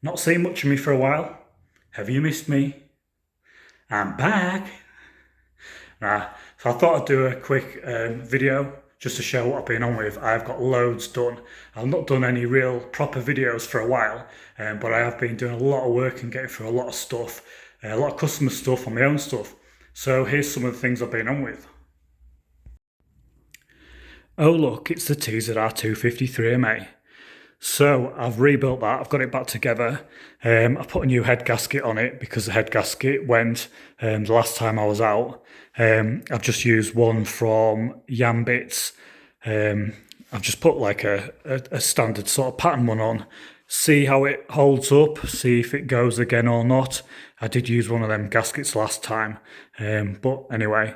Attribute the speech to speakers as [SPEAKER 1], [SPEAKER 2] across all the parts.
[SPEAKER 1] Not seen much of me for a while. Have you missed me? I'm back. So I thought I'd do a quick video just to show what I've been on with. I've got loads done. I've not done any real proper videos for a while, but I have been doing a lot of work and getting through a lot of stuff, a lot of customer stuff and my own stuff. So here's some of the things I've been on with. Oh look, it's the tzr2503ma. So I've rebuilt that, I've got it back together. I put a new head gasket on it because the head gasket went the last time I was out. I've just used one from Yambits. I've just put like a standard sort of pattern one on, see how it holds up, see if it goes again or not. I did use one of them gaskets last time, but anyway,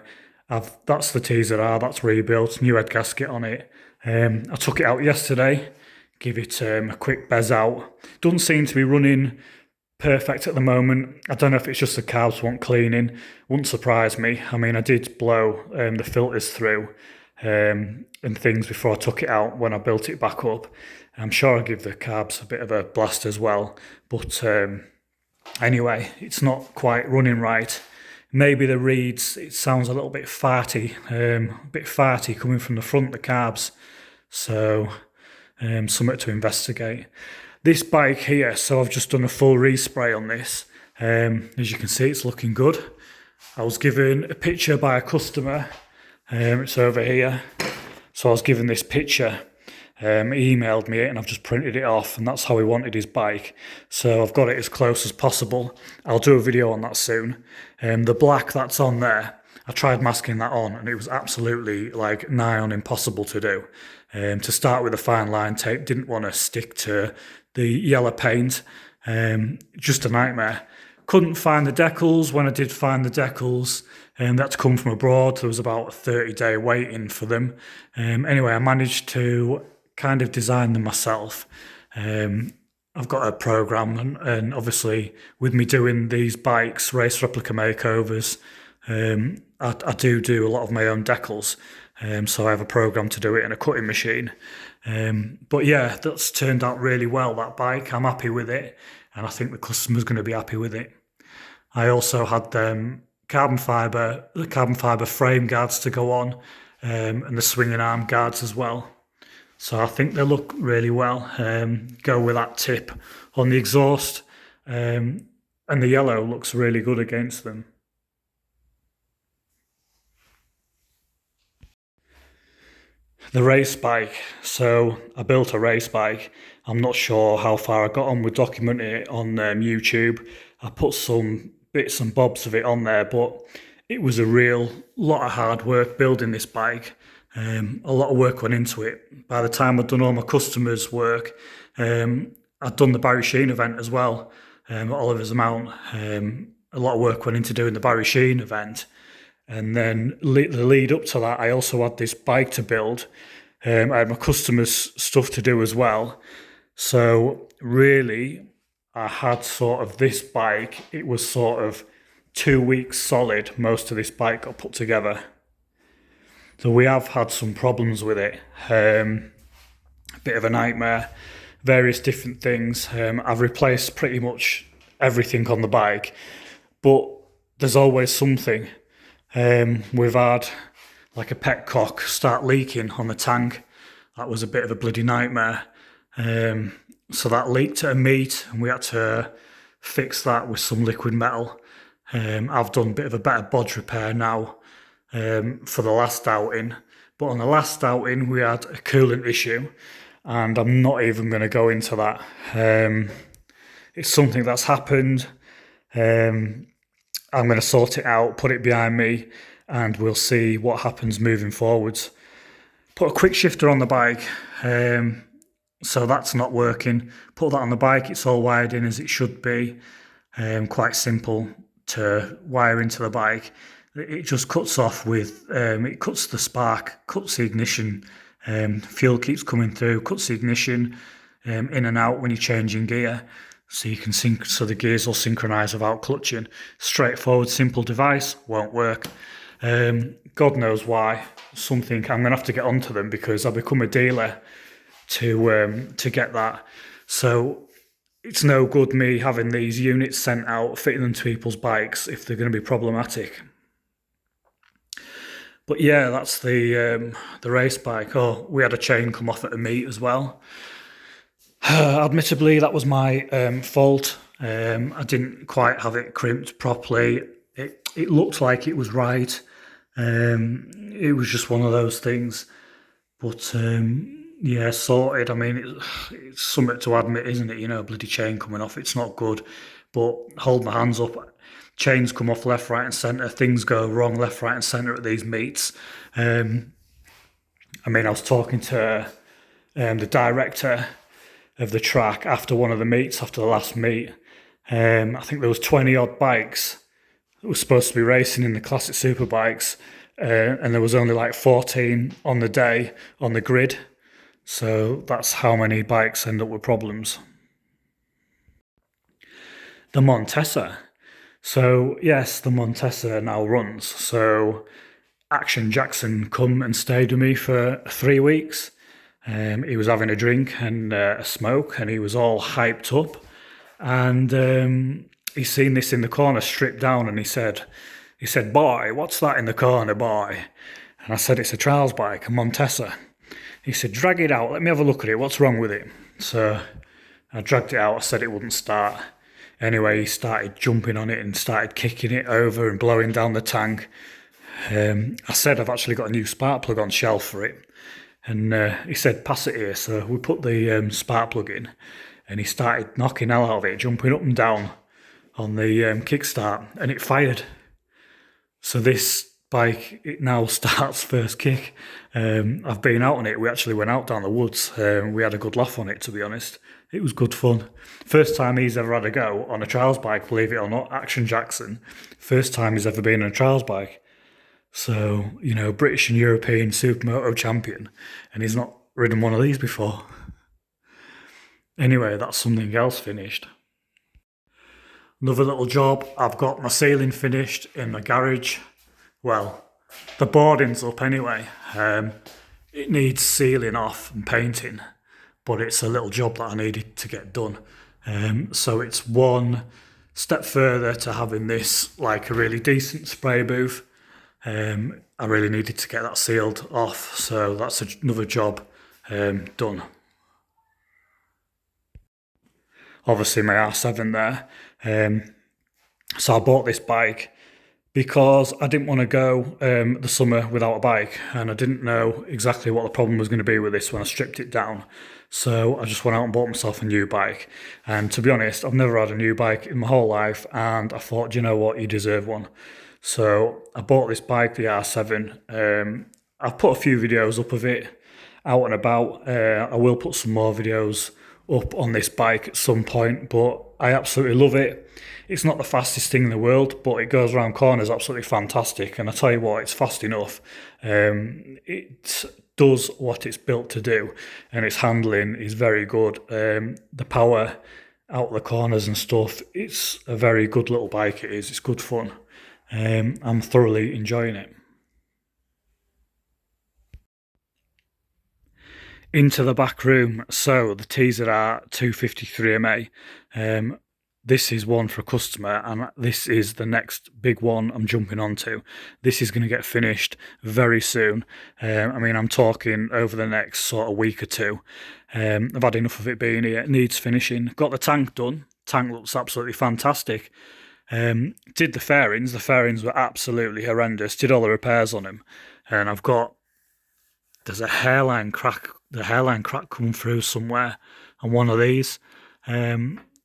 [SPEAKER 1] that's the tzr, that's rebuilt, new head gasket on it. I took it out yesterday, give it a quick bez out. Doesn't seem to be running perfect at the moment. I don't know if it's just the carbs want cleaning. Wouldn't surprise me. I mean, I did blow the filters through and things before I took it out when I built it back up. I'm sure I'll give the carbs a bit of a blast as well. But anyway, it's not quite running right. Maybe the reeds, it sounds a little bit farty, coming from the front, the carbs. So something to investigate. This bike here, so I've just done a full respray on this. As you can see, it's looking good. I was given a picture by a customer. It's over here. So I was given this picture. He emailed me it and I've just printed it off, and that's how he wanted his bike. So I've got it as close as possible. I'll do a video on that soon. The black that's on there, I tried masking that on and it was absolutely like nigh on impossible to do. To start with, the fine line tape didn't want to stick to the yellow paint. Just a nightmare. Couldn't find the decals. When I did find the decals, they had to come from abroad. There was about a 30-day waiting for them. Anyway, I managed to kind of design them myself. I've got a program, and obviously with me doing these bikes, race replica makeovers, I do a lot of my own decals. So I have a program to do it in a cutting machine. But yeah, that's turned out really well, that bike. I'm happy with it, and I think the customer's going to be happy with it. I also had the carbon fibre frame guards to go on, and the swinging arm guards as well. So I think they look really well. Go with that tip on the exhaust, and the yellow looks really good against them. The race bike. So I built a race bike. I'm not sure how far I got on with documenting it on YouTube. I put some bits and bobs of it on there, but it was a real lot of hard work building this bike. A lot of work went into it. By the time I'd done all my customers' work, I'd done the Barry Sheen event as well, at Oliver's Mount. A lot of work went into doing the Barry Sheen event. And then the lead up to that, I also had this bike to build. I had my customers' stuff to do as well. So really, I had sort of this bike. It was sort of 2 weeks solid. Most of this bike got put together. So we have had some problems with it. A bit of a nightmare. Various different things. I've replaced pretty much everything on the bike, but there's always something. We've had like a petcock start leaking on the tank. That was a bit of a bloody nightmare. So that leaked at a meet and we had to fix that with some liquid metal. I've done a bit of a better bodge repair now for the last outing. But on the last outing we had a coolant issue, and I'm not even going to go into that. It's something that's happened. I'm going to sort it out, put it behind me, and we'll see what happens moving forwards. Put a quick shifter on the bike, so that's not working. Put that on the bike, it's all wired in as it should be. Quite simple to wire into the bike. It just cuts off with, it cuts the spark, cuts the ignition, fuel keeps coming through, cuts the ignition in and out when you're changing gear. So you can so the gears will synchronise without clutching. Straightforward, simple device, won't work. God knows why. Something I'm going to have to get onto them because I've become a dealer to get that. So it's no good me having these units sent out, fitting them to people's bikes if they're going to be problematic. But yeah, that's the race bike. Oh, we had a chain come off at a meet as well. Admittedly, that was my fault. I didn't quite have it crimped properly. It looked like it was right. It was just one of those things. But yeah, sorted. I mean, it's something to admit, isn't it? You know, bloody chain coming off. It's not good. But hold my hands up. Chains come off left, right, and centre. Things go wrong left, right, and centre at these meets. I mean, I was talking to the director of the track after one of the meets, after the last meet. I think there was 20 odd bikes that were supposed to be racing in the classic superbikes, and there was only like 14 on the day on the grid. So that's how many bikes end up with problems. The Montesa. So yes, the Montesa now runs. So Action Jackson come and stayed with me for 3 weeks. He was having a drink and a smoke, and he was all hyped up. And he seen this in the corner stripped down, and he said, "Boy, what's that in the corner, boy?" And I said, "It's a trials bike, a Montesa." He said, "Drag it out, let me have a look at it, what's wrong with it?" So I dragged it out, I said it wouldn't start. Anyway, he started jumping on it and started kicking it over and blowing down the tank. I said, "I've actually got a new spark plug on shelf for it." And he said, "Pass it here." So we put the spark plug in, and he started knocking hell out of it, jumping up and down on the kickstart, and it fired. So this bike, it now starts first kick. I've been out on it. We actually went out down the woods. We had a good laugh on it, to be honest. It was good fun. First time he's ever had a go on a trials bike, believe it or not. Action Jackson. First time he's ever been on a trials bike. So, you know, British and European supermoto champion. And he's not ridden one of these before. Anyway, that's something else finished. Another little job, I've got my ceiling finished in my garage. Well, the boarding's up anyway. It needs sealing off and painting, but it's a little job that I needed to get done. So it's one step further to having this like a really decent spray booth. I really needed to get that sealed off, so that's another job done. Obviously my R7 there. So I bought this bike because I didn't want to go the summer without a bike, and I didn't know exactly what the problem was going to be with this when I stripped it down. So I just went out and bought myself a new bike. And to be honest, I've never had a new bike in my whole life, and I thought, you know what, you deserve one. So I bought this bike, the R7. I've put a few videos up of it out and about. I will put some more videos up on this bike at some point, but I absolutely love it. It's not the fastest thing in the world, but it goes around corners absolutely fantastic. And I tell you what, it's fast enough. It does what it's built to do, and its handling is very good. The power out the corners and stuff, it's a very good little bike. It is. It's good fun. I'm thoroughly enjoying it. Into the back room. So the tzr2503ma. This is one for a customer, and this is the next big one I'm jumping onto. This is going to get finished very soon. I mean, I'm talking over the next sort of week or two. I've had enough of it being here. It needs finishing. Got the tank done. Tank looks absolutely fantastic. Did the fairings. The fairings were absolutely horrendous. Did all the repairs on them, and there's a hairline crack. The hairline crack come through somewhere on one of these.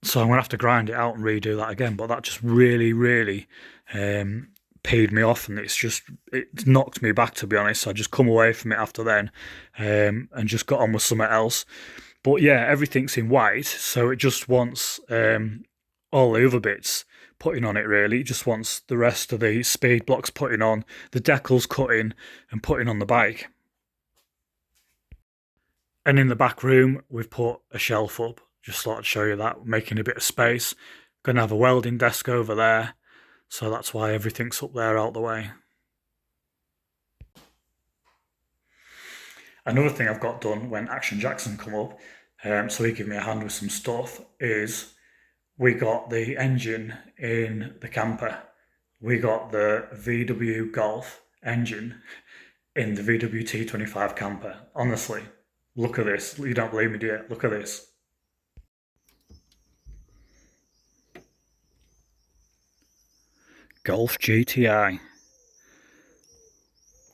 [SPEAKER 1] So I'm going to have to grind it out and redo that again. But that just really, really peed me off, and it knocked me back, to be honest. So I just come away from it after then and just got on with something else. But yeah, everything's in white, so it just wants all the other bits putting on it, really. It just wants the rest of the speed blocks putting on, the decals cutting and putting on the bike. And in the back room, we've put a shelf up. Just thought I'd show you that, making a bit of space. Going to have a welding desk over there, so that's why everything's up there out the way. Another thing I've got done when Action Jackson come up, so he gave me a hand with some stuff, is we got the engine in the camper. We got the VW Golf engine in the VW T25 camper. Honestly, look at this. You don't believe me, do you? Look at this. Golf GTI.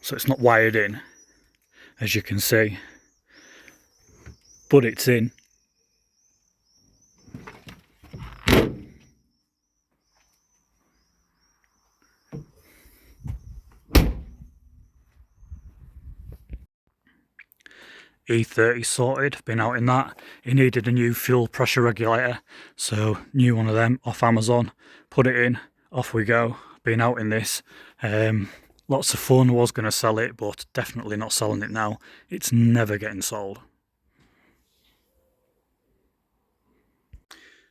[SPEAKER 1] So it's not wired in, as you can see, but it's in. E30 sorted, been out in that. He needed a new fuel pressure regulator, so new one of them off Amazon, put it in, off we go. Been out in this. Lots of fun. Was going to sell it, but definitely not selling it now. It's never getting sold.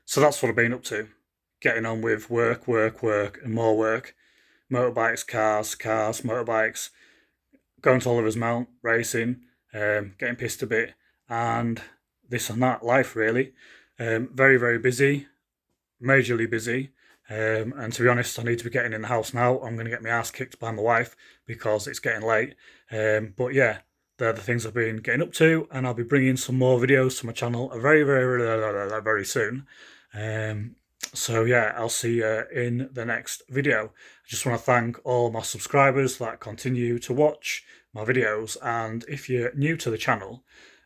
[SPEAKER 1] So that's what I've been up to. Getting on with work, and more work. Motorbikes, cars, motorbikes. Going to Oliver's Mount, racing, getting pissed a bit, and this and that. Life, really. Very, very busy. Majorly busy. And to be honest, I need to be getting in the house now. I'm going to get my ass kicked by my wife because it's getting late. But yeah, they're the things I've been getting up to, and I'll be bringing some more videos to my channel very, very soon. So yeah, I'll see you in the next video. I just want to thank all my subscribers that continue to watch my videos, and if you're new to the channel,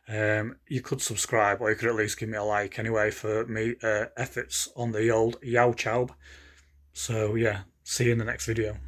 [SPEAKER 1] you could subscribe, or you could at least give me a like anyway for me efforts on the old yow chow. So yeah, see you in the next video.